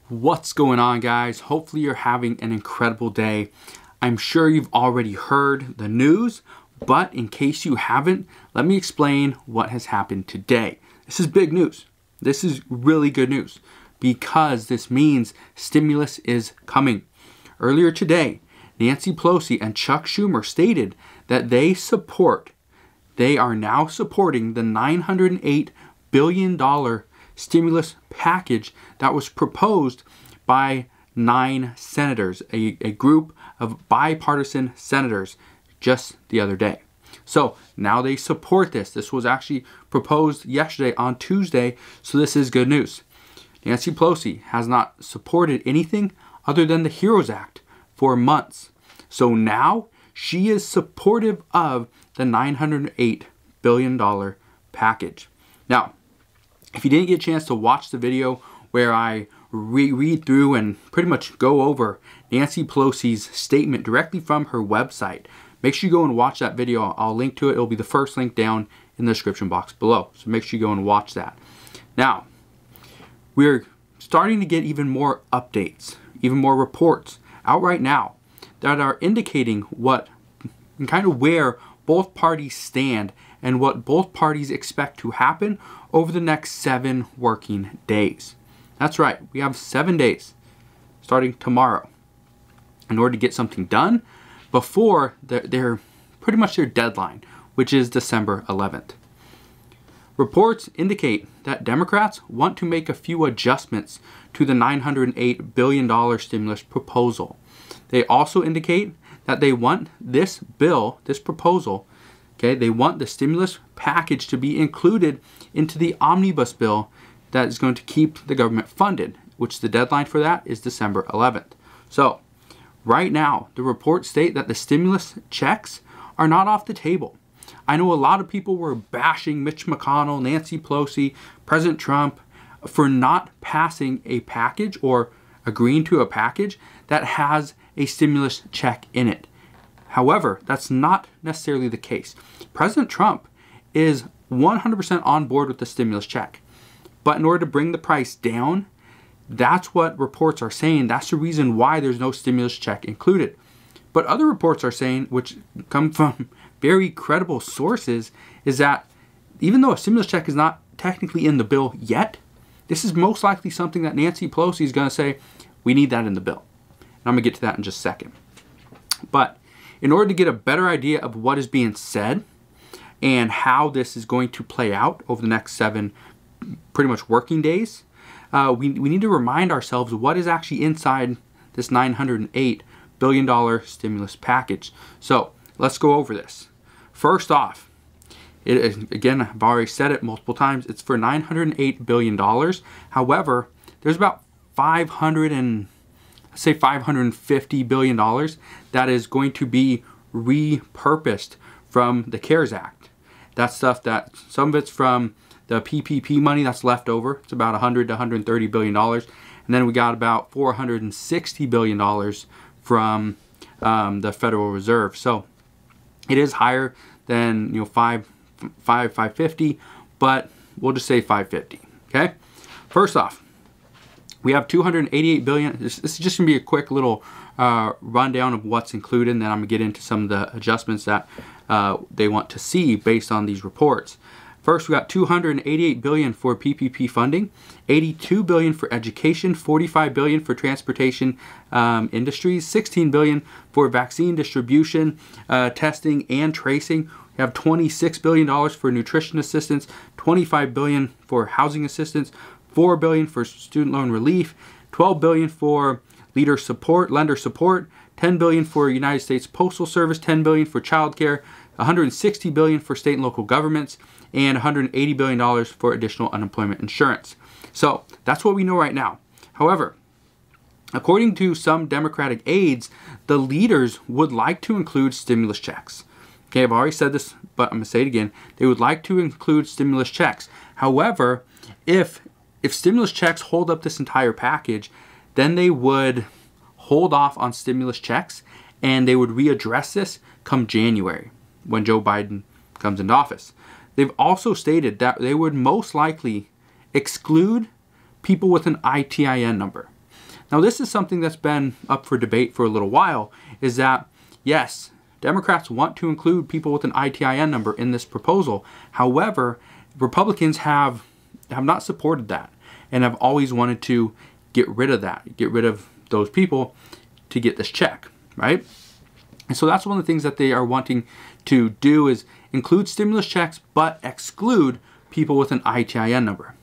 What's going on, guys? Hopefully you're having an incredible day. I'm sure you've already heard the news, but in case you haven't, let me explain what has happened today. This is big news. This is really good news because this means stimulus is coming. Earlier today, Nancy Pelosi and Chuck Schumer stated that they are now supporting the $908 billion stimulus package that was proposed by 9 senators, a group of bipartisan senators just the other day. So now they support this. This was actually proposed yesterday on Tuesday, so this is good news. Nancy Pelosi has not supported anything other than the HEROES Act for months. So now she is supportive of the $908 billion package. Now, if you didn't get a chance to watch the video where I read through and pretty much go over Nancy Pelosi's statement directly from her website, make sure you go and watch that video. I'll link to it. It'll be the first link down in the description box below. So make sure you go and watch that. Now, we're starting to get even more updates, even more reports out right now that are indicating what and kind of where both parties stand and what both parties expect to happen over the next 7 working days. That's right, we have 7 days starting tomorrow in order to get something done before their pretty much their deadline, which is December 11th. Reports indicate that Democrats want to make a few adjustments to the $908 billion stimulus proposal. They also indicate that they want this proposal, they want the stimulus package to be included into the omnibus bill that is going to keep the government funded, which the deadline for that is December 11th. So right now, the reports state that the stimulus checks are not off the table. I know a lot of people were bashing Mitch McConnell, Nancy Pelosi, President Trump for not passing a package or agreeing to a package that has a stimulus check in it. However, that's not necessarily the case. President Trump is 100% on board with the stimulus check. But in order to bring the price down, that's what reports are saying. That's the reason why there's no stimulus check included. But other reports are saying, which come from very credible sources, is that even though a stimulus check is not technically in the bill yet, this is most likely something that Nancy Pelosi is going to say, we need that in the bill. And I'm going to get to that in just a second. But in order to get a better idea of what is being said and how this is going to play out over the next 7 pretty much working days, we need to remind ourselves what is actually inside this $908 billion stimulus package. So let's go over this. First off, again, I've already said it multiple times, it's for $908 billion. However, there's about $550 billion that is going to be repurposed from the CARES Act. That's stuff that some of it's from the PPP money that's left over. It's about $100 to $130 billion. And then we got about $460 billion from the Federal Reserve. So it is higher than 550, but we'll just say 550. Okay. First off, we have $288 billion. This is just gonna be a quick little rundown of what's included, and then I'm gonna get into some of the adjustments that they want to see based on these reports. First, we got $288 billion for PPP funding, $82 billion for education, $45 billion for transportation industries, $16 billion for vaccine distribution, testing, and tracing. We have $26 billion for nutrition assistance, $25 billion for housing assistance, $4 billion for student loan relief, $12 billion for lender support, $10 billion for United States Postal Service, $10 billion for childcare, $160 billion for state and local governments, and $180 billion for additional unemployment insurance. So that's what we know right now. However, according to some Democratic aides, the leaders would like to include stimulus checks. Okay, I've already said this, but I'm going to say it again. They would like to include stimulus checks. However, if stimulus checks hold up this entire package, then they would hold off on stimulus checks and they would readdress this come January when Joe Biden comes into office. They've also stated that they would most likely exclude people with an ITIN number. Now, this is something that's been up for debate for a little while, is that, yes, Democrats want to include people with an ITIN number in this proposal. However, Republicans have not supported that and have always wanted to get rid of that, get rid of those people to get this check, right? And so that's one of the things that they are wanting to do, is include stimulus checks but exclude people with an ITIN number.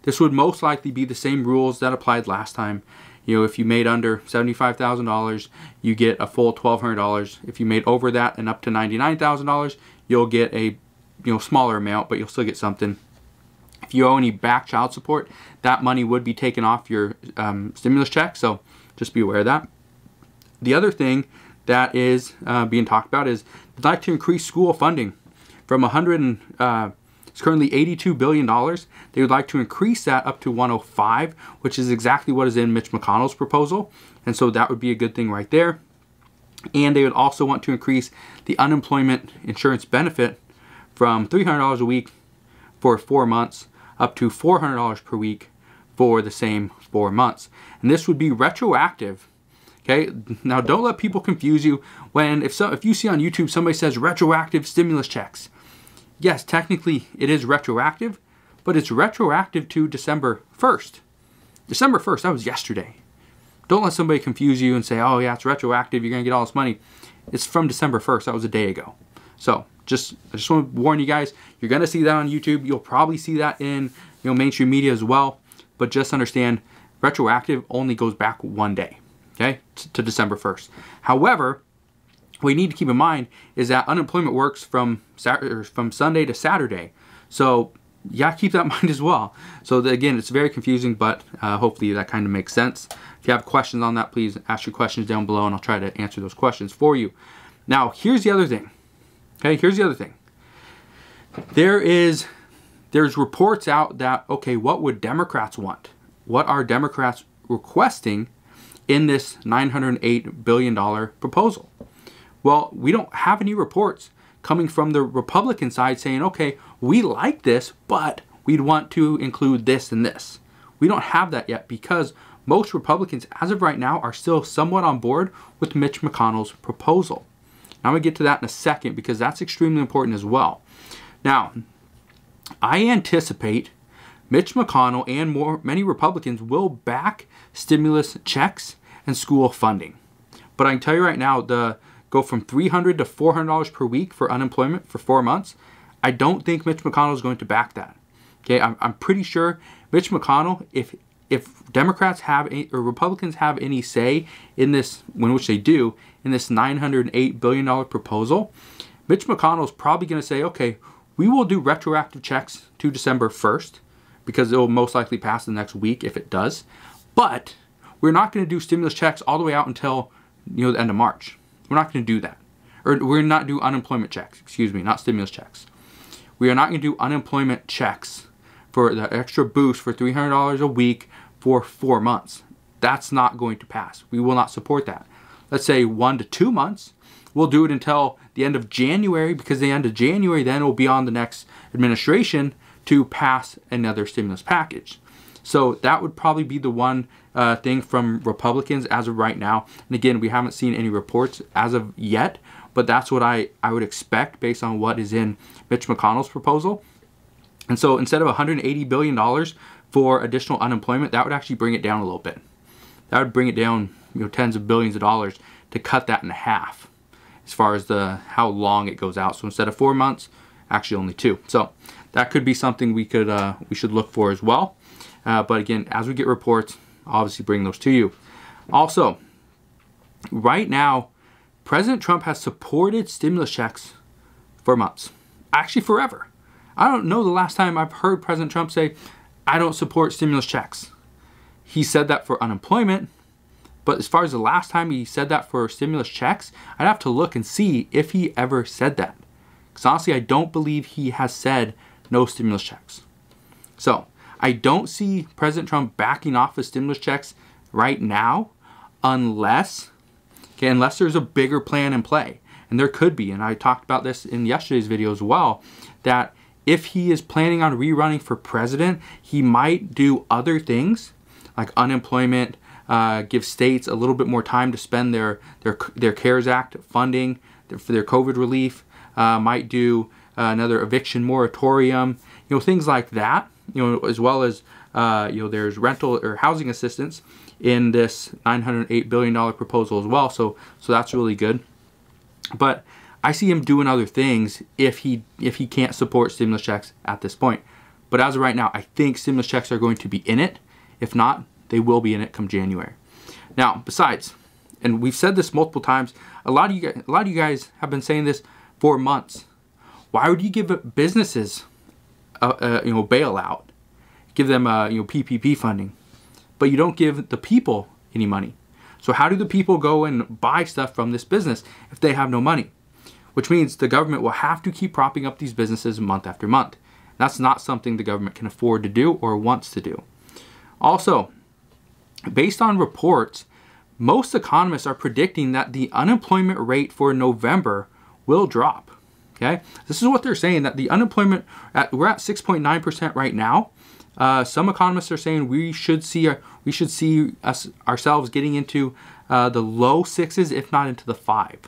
This would most likely be the same rules that applied last time. You know, if you made under $75,000, you get a full $1,200. If you made over that and up to $99,000, you'll get a smaller amount, but you'll still get something. If you owe any back child support, that money would be taken off your stimulus check, so just be aware of that. The other thing that is being talked about is they'd like to increase school funding from it's currently $82 billion. They would like to increase that up to $105, which is exactly what is in Mitch McConnell's proposal. And so that would be a good thing right there. And they would also want to increase the unemployment insurance benefit from $300 a week for 4 months up to $400 per week for the same 4 months. And this would be retroactive. Okay, now don't let people confuse you when if you see on YouTube somebody says retroactive stimulus checks. Yes, technically it is retroactive, but it's retroactive to December 1st. December 1st, that was yesterday. Don't let somebody confuse you and say, oh yeah, it's retroactive, you're going to get all this money. It's from December 1st, that was a day ago. So I just want to warn you guys, you're going to see that on YouTube. You'll probably see that in mainstream media as well. But just understand, retroactive only goes back 1 day, okay, to December 1st. However, what you need to keep in mind is that unemployment works from Sunday to Saturday. So yeah, keep that in mind as well. So again, it's very confusing, but hopefully that kind of makes sense. If you have questions on that, please ask your questions down below and I'll try to answer those questions for you. Now, here's the other thing. Okay, here's the other thing. There's reports out that, okay, what would Democrats want? What are Democrats requesting in this $908 billion proposal? Well, we don't have any reports coming from the Republican side saying, okay, we like this, but we'd want to include this and this. We don't have that yet because most Republicans, as of right now, are still somewhat on board with Mitch McConnell's proposal. Now, I'm going to get to that in a second because that's extremely important as well. Now, I anticipate Mitch McConnell and many Republicans will back stimulus checks and school funding. But I can tell you right now, go from $300 to $400 per week for unemployment for 4 months. I don't think Mitch McConnell is going to back that. Okay, I'm pretty sure Mitch McConnell, if Democrats have or Republicans have any say in this, which they do, in this $908 billion proposal, Mitch McConnell is probably going to say, okay, we will do retroactive checks to December 1st because it will most likely pass the next week if it does. But we're not going to do stimulus checks all the way out until the end of March. We're not going to do that. Or we're not do unemployment checks, not stimulus checks. We are not going to do unemployment checks for the extra boost for $300 a week for 4 months. That's not going to pass. We will not support that. Let's say 1 to 2 months. We'll do it until the end of January because the end of January then will be on the next administration to pass another stimulus package. So that would probably be the one thing from Republicans as of right now. And again, we haven't seen any reports as of yet, but that's what I would expect based on what is in Mitch McConnell's proposal. And so instead of $180 billion for additional unemployment, that would actually bring it down a little bit. That would bring it down tens of billions of dollars to cut that in half as far as how long it goes out. So instead of 4 months, actually only 2. So that could be something we should look for as well. But again, as we get reports, I'll obviously bring those to you. Also, right now, President Trump has supported stimulus checks for months. Actually, forever. I don't know the last time I've heard President Trump say, I don't support stimulus checks. He said that for unemployment, but as far as the last time he said that for stimulus checks, I'd have to look and see if he ever said that. Because honestly, I don't believe he has said no stimulus checks. So, I don't see President Trump backing off of stimulus checks right now unless there's a bigger plan in play. And there could be, and I talked about this in yesterday's video as well, that if he is planning on rerunning for president, he might do other things like unemployment, give states a little bit more time to spend their CARES Act funding for their COVID relief, might do another eviction moratorium, things like that, as well as, there's rental or housing assistance in this $908 billion proposal as well. So that's really good. But I see him doing other things if he can't support stimulus checks at this point. But as of right now, I think stimulus checks are going to be in it. If not, they will be in it come January. Now, besides, and we've said this multiple times, a lot of you guys have been saying this for months. Why would you give businesses a bailout, give them PPP funding, but you don't give the people any money? So how do the people go and buy stuff from this business if they have no money? Which means the government will have to keep propping up these businesses month after month. That's not something the government can afford to do or wants to do. Also, based on reports, most economists are predicting that the unemployment rate for November will drop. Okay, this is what they're saying, that the unemployment, we're at 6.9% right now. Some economists are saying we should see ourselves getting into the low sixes, if not into the 5.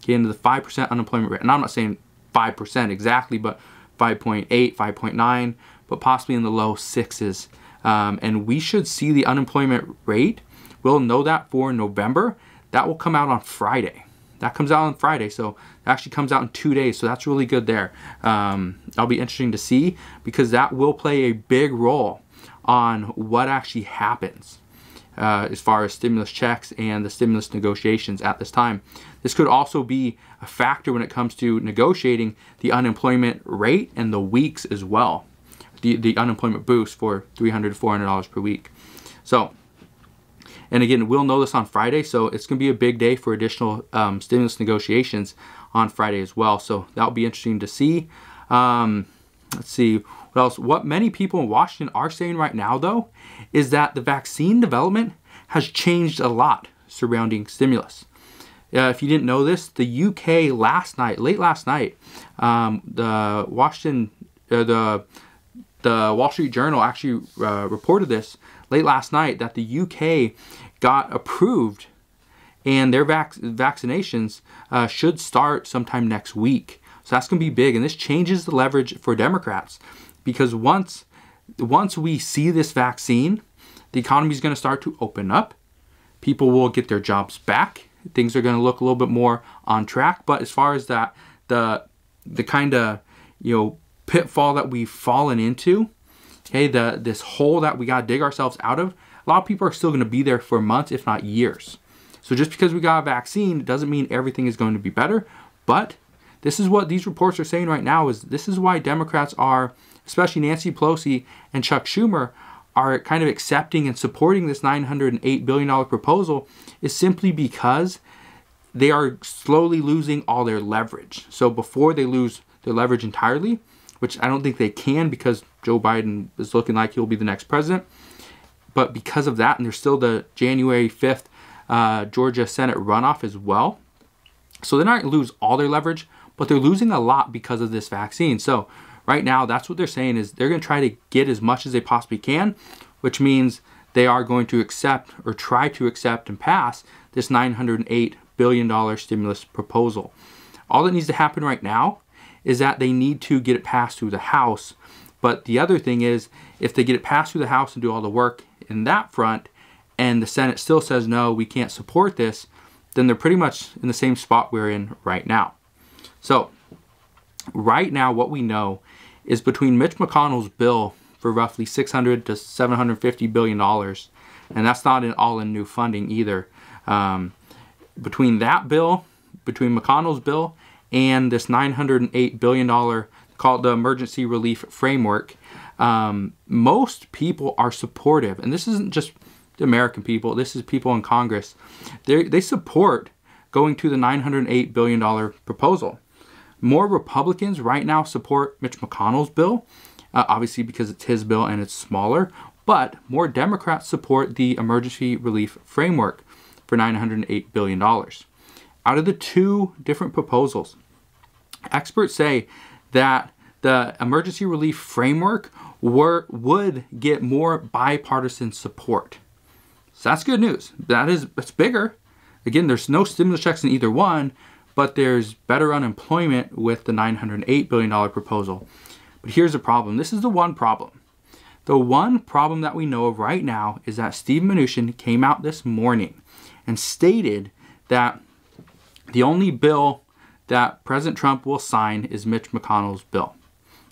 Okay, into the 5% unemployment rate. And I'm not saying 5% exactly, but 5.8, 5.9, but possibly in the low sixes. And we should see the unemployment rate. We'll know that for November. That will come out on Friday. That comes out on Friday, so it actually comes out in 2 days, so that's really good there. That'll be interesting to see, because that will play a big role on what actually happens as far as stimulus checks and the stimulus negotiations at this time. This could also be a factor when it comes to negotiating the unemployment rate and the weeks as well. The unemployment boost for $300 to $400 per week. So, and again, we'll know this on Friday, so it's going to be a big day for additional stimulus negotiations on Friday as well. So that'll be interesting to see. Let's see what else. What many people in Washington are saying right now, though, is that the vaccine development has changed a lot surrounding stimulus. If you didn't know this, the UK late last night, the Wall Street Journal actually reported this late last night, that the UK got approved and their vaccinations should start sometime next week. So that's going to be big, and this changes the leverage for Democrats, because once we see this vaccine, the economy is going to start to open up. People will get their jobs back. Things are going to look a little bit more on track. But as far as that, the kind of pitfall that we've fallen into, okay, this hole that we got to dig ourselves out of, a lot of people are still going to be there for months, if not years. So just because we got a vaccine doesn't mean everything is going to be better. But this is what these reports are saying right now, is this is why Democrats are, especially Nancy Pelosi and Chuck Schumer, are kind of accepting and supporting this $908 billion proposal, is simply because they are slowly losing all their leverage. So before they lose their leverage entirely, which I don't think they can, because Joe Biden is looking like he'll be the next president. But because of that, and there's still the January 5th Georgia Senate runoff as well. So they're not going to lose all their leverage, but they're losing a lot because of this vaccine. So right now, that's what they're saying, is they're going to try to get as much as they possibly can, which means they are going to accept, or try to accept and pass, this $908 billion stimulus proposal. All that needs to happen right now is that they need to get it passed through the House. But the other thing is, if they get it passed through the House and do all the work in that front, and the Senate still says, no, we can't support this, then they're pretty much in the same spot we're in right now. So right now, what we know is between Mitch McConnell's bill for roughly $600 to $750 billion, and that's not an all-in new funding either. Between that bill, between McConnell's bill, and this $908 billion called the Emergency Relief Framework, most people are supportive. And this isn't just the American people. This is people in Congress. They support going to the $908 billion proposal. More Republicans right now support Mitch McConnell's bill, obviously because it's his bill and it's smaller. But more Democrats support the Emergency Relief Framework for $908 billion. Out of the two different proposals, experts say that the Emergency Relief Framework would get more bipartisan support. So that's good news. That's bigger. Again, there's no stimulus checks in either one, but there's better unemployment with the $908 billion proposal. But here's the problem. This is the one problem. The one problem that we know of right now is that Steve Mnuchin came out this morning and stated that the only bill that President Trump will sign is Mitch McConnell's bill.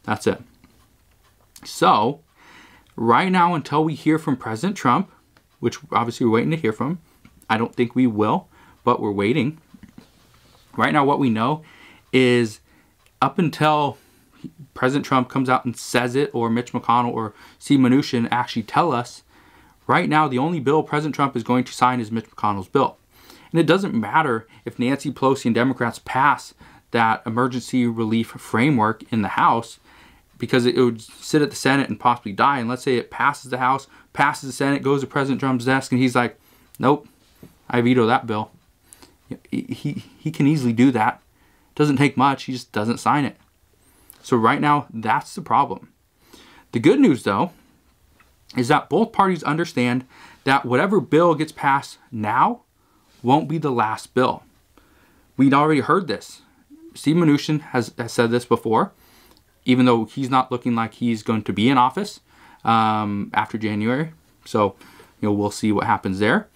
That's it. So, right now, until we hear from President Trump, which obviously we're waiting to hear from, I don't think we will, but we're waiting. Right now, what we know is up until President Trump comes out and says it, or Mitch McConnell or Steve Mnuchin actually tell us, right now, the only bill President Trump is going to sign is Mitch McConnell's bill. And it doesn't matter if Nancy Pelosi and Democrats pass that emergency relief framework in the House, because it would sit at the Senate and possibly die. And let's say it passes the House, passes the Senate, goes to President Trump's desk, and he's like, nope, I veto that bill. He can easily do that. Doesn't take much. He just doesn't sign it. So right now, that's the problem. The good news, though, is that both parties understand that whatever bill gets passed now won't be the last bill. We'd already heard this. Steve Mnuchin has said this before, even though he's not looking like he's going to be in office after January. So, we'll see what happens there.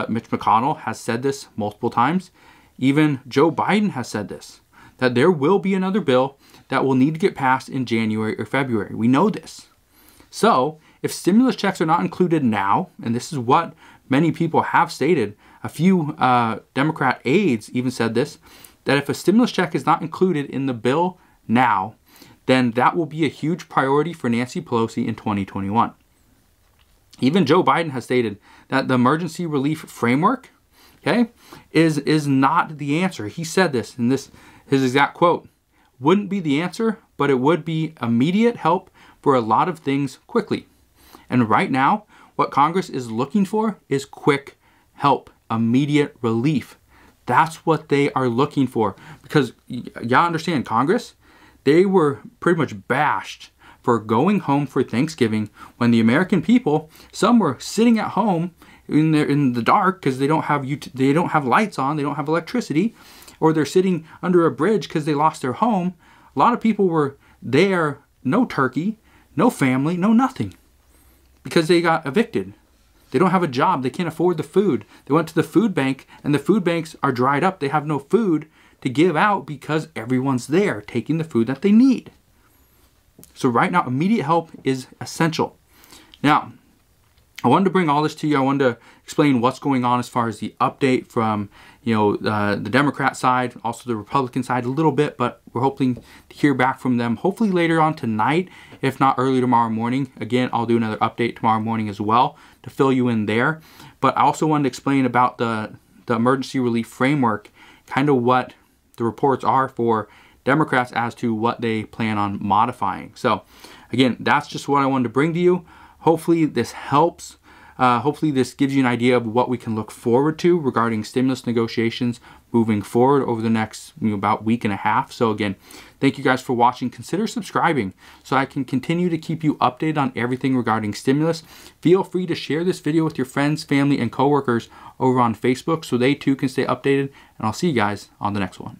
Mitch McConnell has said this multiple times. Even Joe Biden has said this, that there will be another bill that will need to get passed in January or February. We know this. So, if stimulus checks are not included now, and this is what many people have stated, a few Democrat aides even said this, that if a stimulus check is not included in the bill now, then that will be a huge priority for Nancy Pelosi in 2021. Even Joe Biden has stated that the emergency relief framework, is not the answer. He said this, and his exact quote, wouldn't be the answer, but it would be immediate help for a lot of things quickly. And right now, what Congress is looking for is quick help, immediate relief. That's what they are looking for. Because y'all understand, Congress, they were pretty much bashed for going home for Thanksgiving when the American people, some were sitting at home in the dark because they don't have lights on, they don't have electricity, or they're sitting under a bridge because they lost their home. A lot of people were there, no turkey, no family, no nothing, because they got evicted. They don't have a job. They can't afford the food. They went to the food bank, and the food banks are dried up. They have no food to give out because everyone's there taking the food that they need. So right now, immediate help is essential. Now, I wanted to bring all this to you. I wanted to explain what's going on as far as the update from, the Democrat side, also the Republican side a little bit, but we're hoping to hear back from them hopefully later on tonight, if not early tomorrow morning. Again, I'll do another update tomorrow morning as well to fill you in there. But I also wanted to explain about the emergency relief framework, kind of what the reports are for Democrats as to what they plan on modifying. So again, that's just what I wanted to bring to you. Hopefully this helps. Hopefully this gives you an idea of what we can look forward to regarding stimulus negotiations moving forward over the next about week and a half. So again, thank you guys for watching. Consider subscribing so I can continue to keep you updated on everything regarding stimulus. Feel free to share this video with your friends, family, and coworkers over on Facebook so they too can stay updated. And I'll see you guys on the next one.